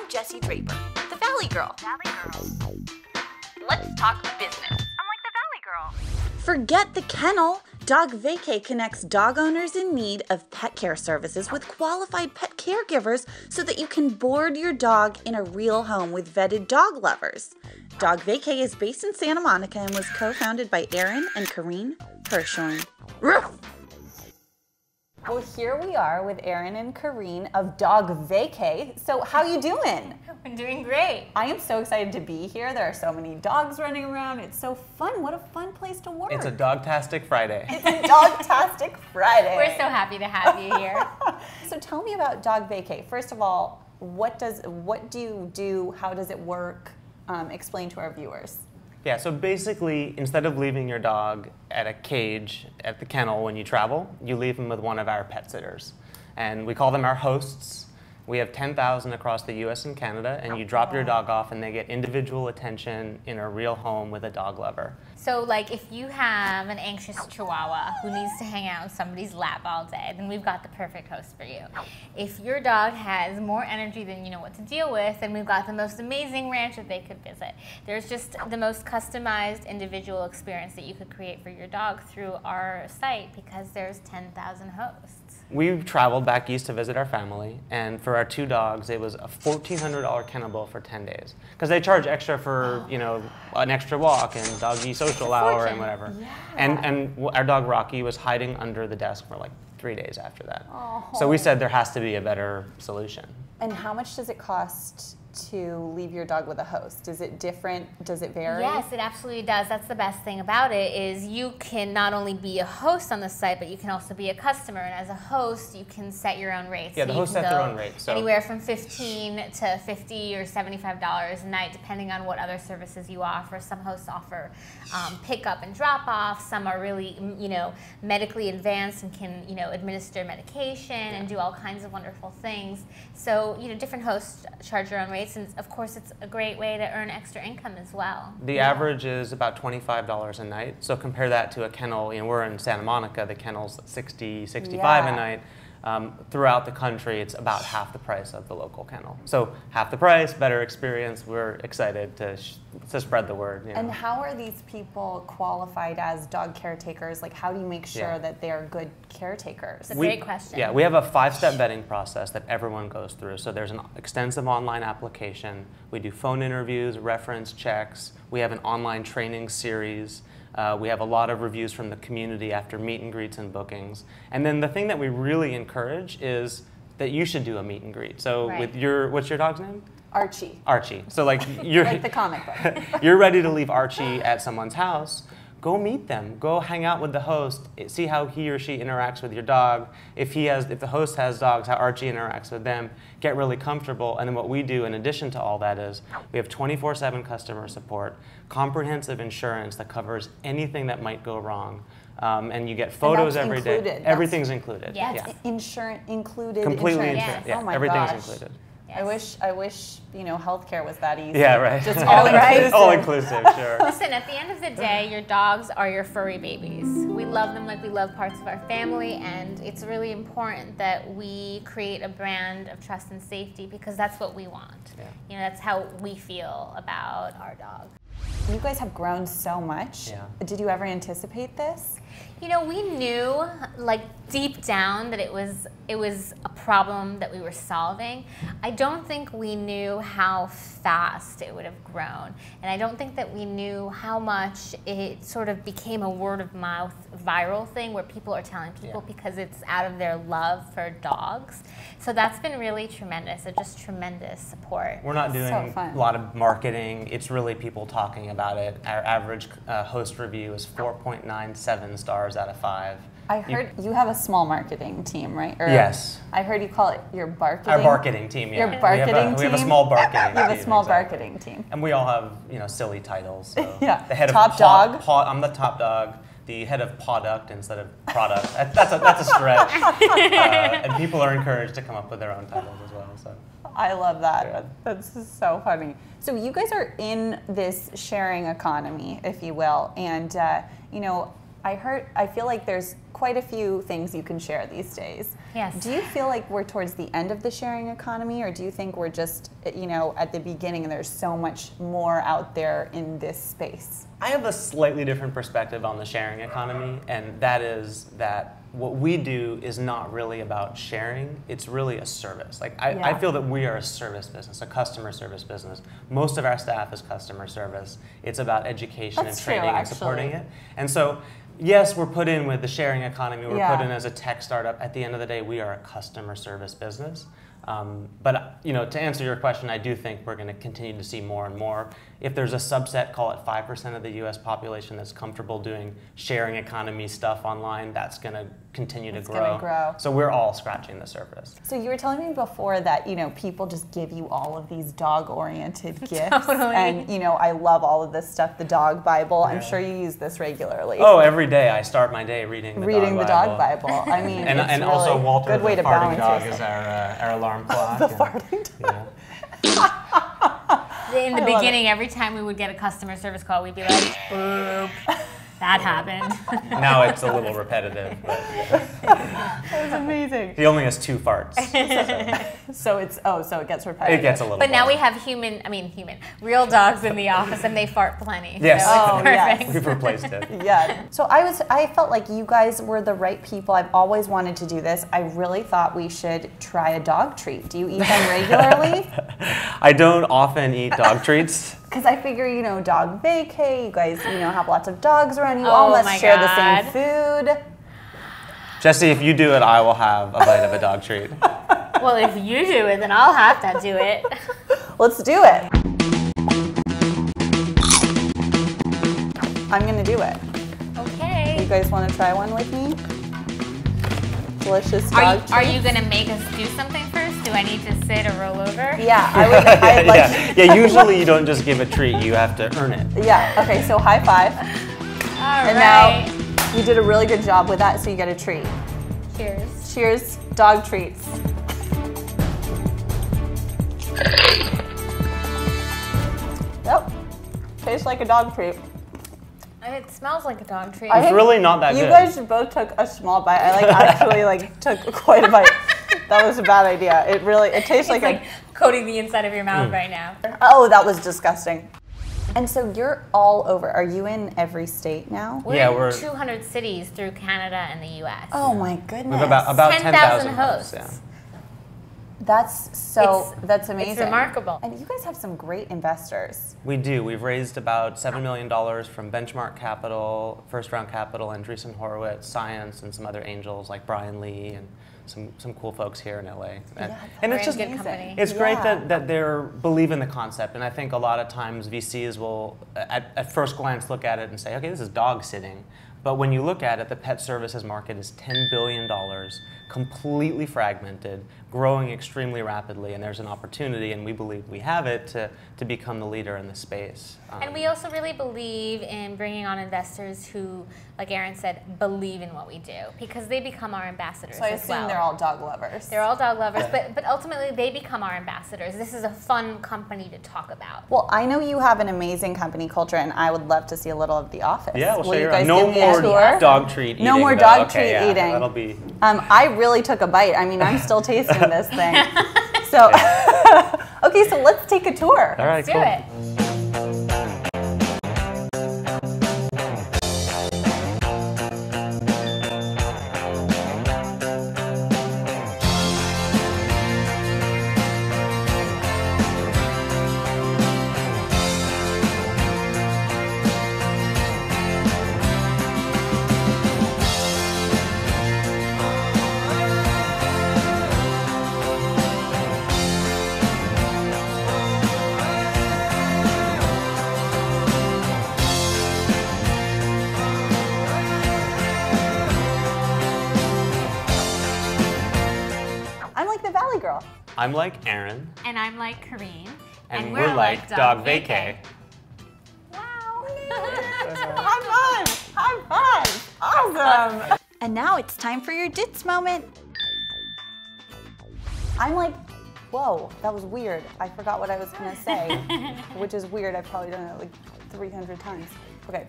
I'm Jessie Draper, the Valley Girl. Let's talk business. I'm like the Valley Girl. Forget the kennel. Dog Vacay connects dog owners in need of pet care services with qualified pet caregivers so that you can board your dog in a real home with vetted dog lovers. Dog Vacay is based in Santa Monica and was co-founded by Aaron and Kareen Hirshorn. Well, here we are with Aaron and Kareen of Dog Vacay. So how you doing? I'm doing great. I am so excited to be here. There are so many dogs running around. It's so fun. What a fun place to work. It's a Dogtastic Friday. It's a Dogtastic Friday. We're so happy to have you here. So tell me about Dog Vacay. First of all, what do you do? How does it work? Explain to our viewers. Yeah, so basically, instead of leaving your dog at a cage at the kennel when you travel, you leave him with one of our pet sitters. And we call them our hosts. We have 10,000 across the US and Canada, and you drop your dog off and they get individual attention in a real home with a dog lover. So like if you have an anxious chihuahua who needs to hang out in somebody's lap all day, then we've got the perfect host for you. If your dog has more energy than you know what to deal with, then we've got the most amazing ranch that they could visit. There's just the most customized individual experience that you could create for your dog through our site because there's 10,000 hosts. We traveled back east to visit our family, and for our 2 dogs, it was a $1,400 kennel bill for 10 days. Because they charge extra for, you know, an extra walk and doggy social hour and whatever. Yeah. And our dog Rocky was hiding under the desk for like 3 days after that. Oh. So we said there has to be a better solution. And how much does it cost to leave your dog with a host? Is it different? Does it vary? Yes, it absolutely does. That's the best thing about it is you can not only be a host on the site, but you can also be a customer. And as a host, you can set your own rates. Yeah, so the you hosts can set their go own rates. So anywhere from $15 to $50 or $75 a night, depending on what other services you offer. Some hosts offer pick-up and drop-off. Some are really, you know, medically advanced and can, you know, administer medication and do all kinds of wonderful things. So, you know, different hosts charge their own rates, and of course, it's a great way to earn extra income as well. the average is about $25 a night. So compare that to a kennel. You know, we're in Santa Monica. The kennel's $60, $65 a night. Throughout the country, it's about half the price of the local kennel. So half the price, better experience. We're excited to spread the word. You know. And how are these people qualified as dog caretakers? Like, how do you make sure that they're good caretakers? It's a great question. Yeah, we have a 5-step vetting process that everyone goes through. So there's an extensive online application. We do phone interviews, reference checks. We have an online training series. We have a lot of reviews from the community after meet and greets and bookings. And then the thing that we really encourage is that you should do a meet and greet. So with what's your dog's name? Archie. Archie. So like you're Like the comic book. you're ready to leave Archie at someone's house. Go meet them. Go hang out with the host. See how he or she interacts with your dog. If the host has dogs, how Archie interacts with them. Get really comfortable. And then what we do in addition to all that is we have 24/7 customer support, comprehensive insurance that covers anything that might go wrong. And you get photos every day. Included. Everything's included. Yes. Yeah. Insurance included. Completely insurance. insured. Yes. Yeah. Oh my Everything's gosh. included. Yes. I wish you know healthcare was that easy. Yeah, right. Just all inclusive. All inclusive, sure. Listen, at the end of the day, your dogs are your furry babies. We love them like we love parts of our family, and it's really important that we create a brand of trust and safety because that's what we want. Yeah. You know, that's how we feel about our dog. You guys have grown so much. Yeah. Did you ever anticipate this? You know, we knew, like deep down, that it was a problem that we were solving. I don't think we knew how fast it would have grown, and I don't think that we knew how much it sort of became a word of mouth viral thing where people are telling people because it's out of their love for dogs. So that's been really tremendous. So just tremendous support. We're not doing So fun. a lot of marketing. It's really people talking about it. Our average host review is 4.97 stars out of 5. I heard you have a small marketing team, right? Or Yes. I heard you call it your marketing. Our marketing team, yeah. Your marketing we have a team? small marketing team. You have a small exactly. marketing team. And we all have, you know, silly titles. So Yeah. The head Top of dog? I'm the top dog. The head of product instead of product. That's a stretch. And people are encouraged to come up with their own titles as well. So. I love that. Yeah. That's so funny. So you guys are in this sharing economy, if you will, and you know, I feel like there's quite a few things you can share these days. Yes. Do you feel like we're towards the end of the sharing economy, or do you think we're just, at the beginning and there's so much more out there in this space? I have a slightly different perspective on the sharing economy, and that is that what we do is not really about sharing, it's really a service. Like I feel that we are a service business, a customer service business. Most of our staff is customer service. It's about education and training and supporting it. And so, yes, we're put in with the sharing economy, we're put in as a tech startup. At the end of the day, we are a customer service business. But to answer your question, I do think we're going to continue to see more and more. If there's a subset, call it 5% of the US population that's comfortable doing sharing economy stuff online, that's going to continue to grow. So we're all scratching the surface. So you were telling me before that, people just give you all of these dog-oriented gifts. Totally. And, I love all of this stuff, the dog Bible. I'm sure you use this regularly. Oh, every day I start my day reading the dog Bible. I mean, and it's really also Walter, good way the to farting balance dog, yourself. is our alarm clock. The farting dog. In the beginning, every time we would get a customer service call, we'd be like, boop, that happened. Now it's a little repetitive, but That was amazing. he only has 2 farts. So it gets repetitive. It gets a little But now we boring. have real dogs in the office, and they fart plenty. Yes. So it's Oh, perfect. yes. We've replaced it. Yeah. So I felt like you guys were the right people. I've always wanted to do this. I really thought we should try a dog treat. Do you eat them regularly? I don't often eat dog treats. Because I figure, dog vacay, you guys, have lots of dogs around. You all must share the same food. Jesse, if you do it, I will have a bite of a dog treat. Well, if you do it, then I'll have to do it. Let's do it. I'm going to do it. Okay. You guys want to try one with me? Delicious dog treats. Are you going to make us do something first? Do I need to sit or roll over? Yeah, I'd like. Yeah, usually you don't just give a treat, you have to earn it. Yeah, okay, so high five. All And right. now you did a really good job with that, so you get a treat. Cheers. Cheers, dog treats. Yep, tastes like a dog treat. It smells like a dog treat. It's really not that good. You guys both took a small bite. I actually took quite a bite. That was a bad idea. It tastes It's like coating the inside of your mouth right now. Oh, that was disgusting. And so you're all over. Are you in every state now? We're in 200 cities through Canada and the U.S. Oh my goodness. We have about 10,000 hosts. hosts. That's amazing. It's remarkable. And you guys have some great investors. We do. We've raised about $7 million from Benchmark Capital, First Round Capital, Andreessen Horowitz, Science, and some other angels like Brian Lee and some cool folks here in LA. And it's just good company. It's great that they believe in the concept, and I think a lot of times VCs will at first glance look at it and say, okay, this is dog sitting. But when you look at it, the pet services market is $10 billion, completely fragmented, growing extremely rapidly, and there's an opportunity, and we believe we have it, to become the leader in the space. And we also really believe in bringing on investors who, like Erin said, believe in what we do, because they become our ambassadors. So I assume they're all dog lovers. They're all dog lovers, but ultimately they become our ambassadors. This is a fun company to talk about. Well, I know you have an amazing company culture, and I would love to see a little of the office. Yeah, we'll show you you guys around. give me a tour? Dog treat eating. No more though. dog Okay, treat yeah, eating. That'll be. I really took a bite. I mean, I'm still tasting this thing. So, okay, so let's take a tour. All right, Let's do it. I'm like the Valley Girl. I'm like Erin. And I'm like Kareen. And we're like Dog Vacay. Wow. High five! High five! Awesome! And now it's time for your Dits moment. I'm like, whoa, that was weird. I forgot what I was gonna say, which is weird. I've probably done it like 300 times. Okay.